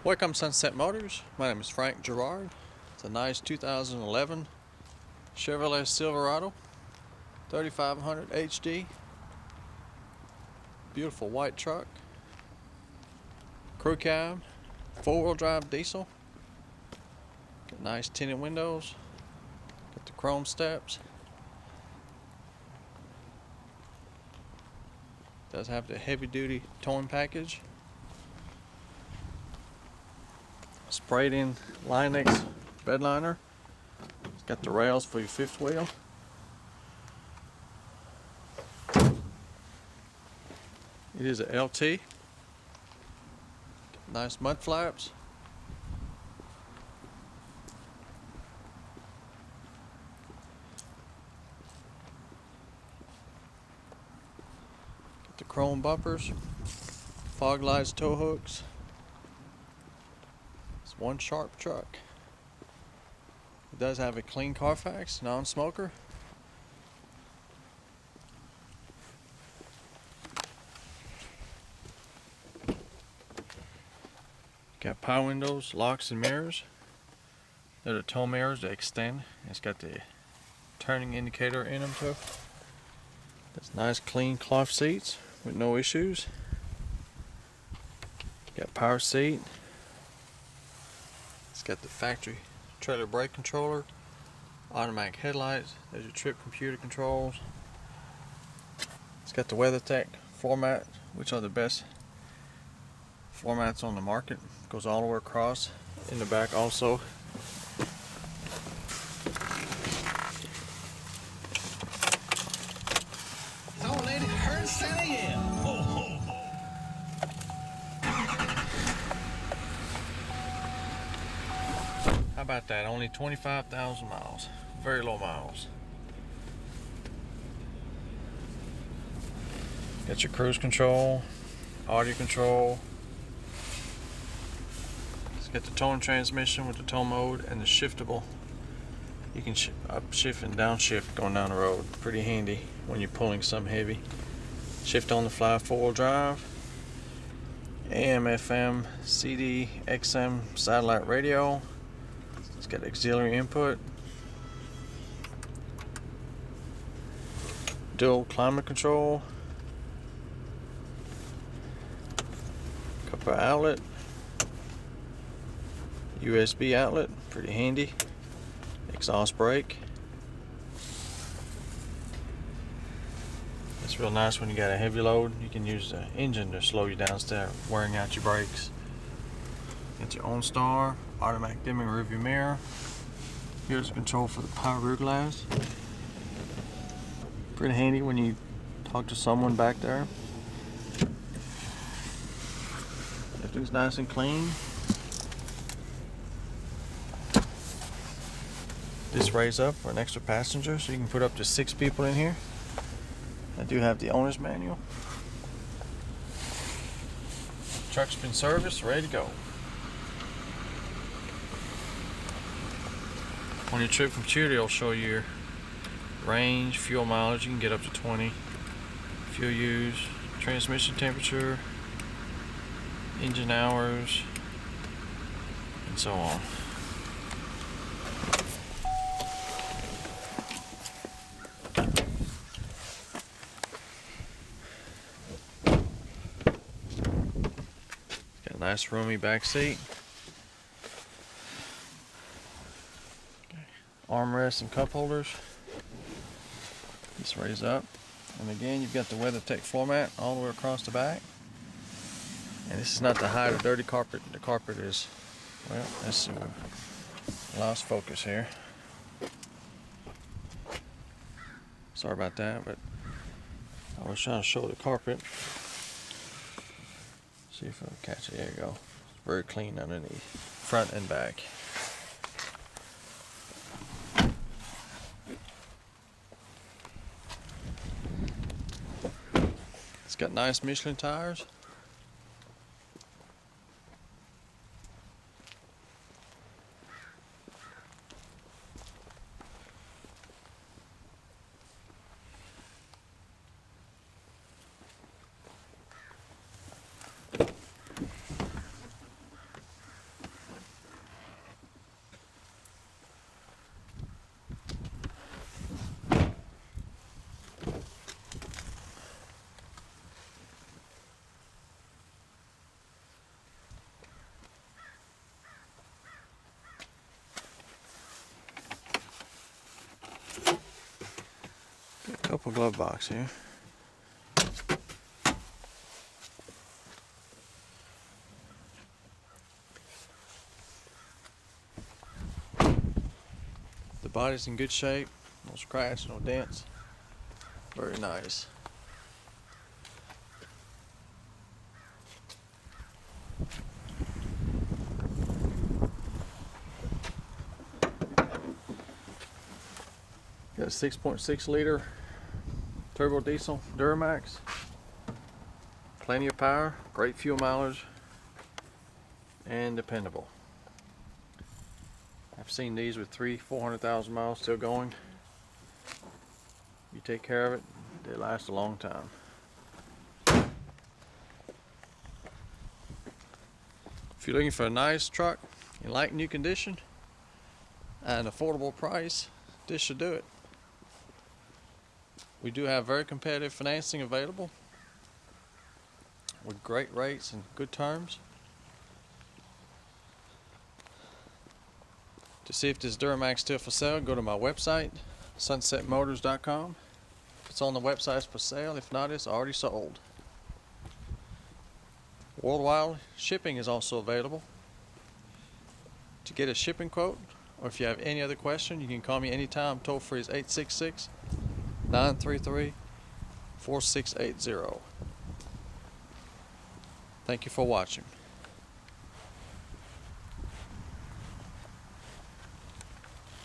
Welcome Sunset Motors. My name is Frank Gerard. It's a nice 2011 Chevrolet Silverado 3500 HD. Beautiful white truck. Crew cab, 4-wheel drive diesel. Got nice tinted windows. Got the chrome steps. Does have the heavy duty towing package. Sprayed in Line-X bed liner. It's got the rails for your fifth wheel. It is a LT. Nice mud flaps. Got the chrome bumpers, fog lights, tow hooks. It's one sharp truck. It does have a clean Carfax, non-smoker. Got power windows, locks and mirrors. They're the tow mirrors that extend. It's got the turning indicator in them too. That's nice clean cloth seats with no issues. Got power seat. It's got the factory trailer brake controller, automatic headlights. There's your trip computer controls. It's got the WeatherTech format, which are the best formats on the market. Goes all the way across. In the back also. Oh, lady, heard Santa, yeah. Ho, ho, ho. How about that? Only 25,000 miles. Very low miles. Got your cruise control, audio control. It's got the towing transmission with the tow mode and the shiftable. You can upshift and downshift going down the road. Pretty handy when you're pulling some heavy. Shift on the fly, 4-wheel drive. AM, FM, CD, XM, satellite radio. It's got auxiliary input. Dual climate control. Copper outlet. USB outlet, pretty handy. Exhaust brake. It's real nice when you got a heavy load. You can use the engine to slow you down instead of wearing out your brakes. Got your OnStar, automatic dimming rearview mirror. Here's the control for the power rear glass. Pretty handy when you talk to someone back there. Everything's nice and clean. This raise up for an extra passenger, so you can put up to 6 people in here. I do have the owner's manual. Truck's been serviced, ready to go. On your trip computer, it'll show you your range, fuel mileage. You can get up to 20. Fuel use, transmission temperature, engine hours, and so on. Got a nice roomy back seat. Armrests and cup holders. Just raise up. And again, you've got the WeatherTech floor mat all the way across the back. And this is not the hide or dirty carpet. The carpet is, well, let's see, lost focus here. Sorry about that, but I was trying to show the carpet. See if it'll catch it. There you go. It's very clean underneath, front and back. It's got nice Michelin tires. up a glove box here. The body's in good shape, no scratch, no dents. Very nice. Got a 6.6 liter turbo diesel Duramax. Plenty of power, great fuel mileage, and dependable. I've seen these with 400,000 miles still going. You take care of it, they last a long time. If you're looking for a nice truck in like new condition at an affordable price, this should do it. We do have very competitive financing available with great rates and good terms. To see if this Duramax is still for sale, go to my website, sunsetmotors.com. If it's on the website, it's for sale. If not, it's already sold. Worldwide shipping is also available. To get a shipping quote, or if you have any other question, you can call me anytime. Toll free is 866-933-4680. Thank you for watching.